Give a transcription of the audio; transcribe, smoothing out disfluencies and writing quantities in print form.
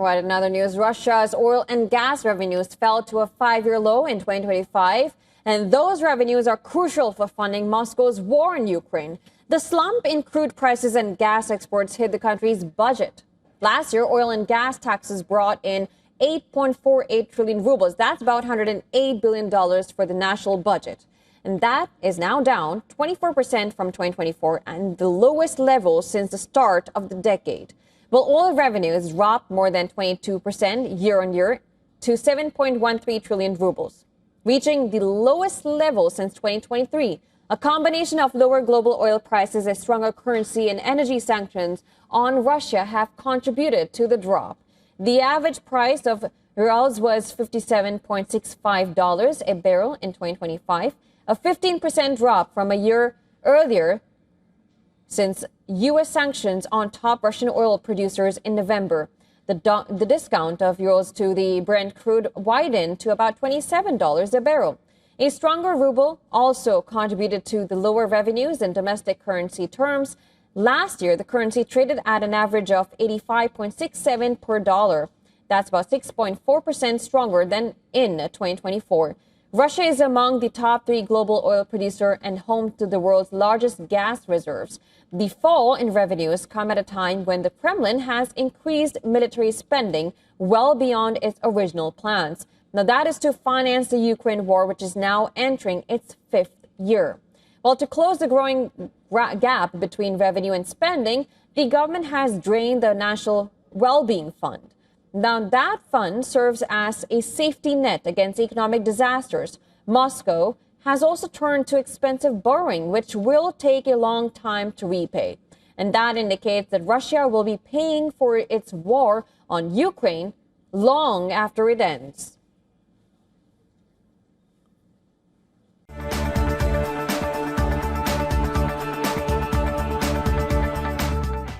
Right, in other news, Russia's oil and gas revenues fell to a 5-year low in 2025, and those revenues are crucial for funding Moscow's war in Ukraine. The slump in crude prices and gas exports hit the country's budget. Last year, oil and gas taxes brought in 8.48 trillion rubles. That's about $108 billion for the national budget. And that is now down 24% from 2024 and the lowest level since the start of the decade. Well, oil revenues dropped more than 22% year on year to 7.13 trillion rubles, reaching the lowest level since 2023. A combination of lower global oil prices, a stronger currency, and energy sanctions on Russia have contributed to the drop. The average price of rubles was $57.65 a barrel in 2025, a 15% drop from a year earlier, since U.S. sanctions on top Russian oil producers in November. The discount of euros to the Brent crude widened to about $27 a barrel. A stronger ruble also contributed to the lower revenues in domestic currency terms. Last year, the currency traded at an average of 85.67 per dollar. That's about 6.4% stronger than in 2024. Russia is among the top 3 global oil producer and home to the world's largest gas reserves. The fall in revenues come at a time when the Kremlin has increased military spending well beyond its original plans. Now, that is to finance the Ukraine war, which is now entering its 5th year. Well, to close the growing gap between revenue and spending, the government has drained the National Well-being Fund. Now, that fund serves as a safety net against economic disasters. Moscow has also turned to expensive borrowing, which will take a long time to repay. And that indicates that Russia will be paying for its war on Ukraine long after it ends.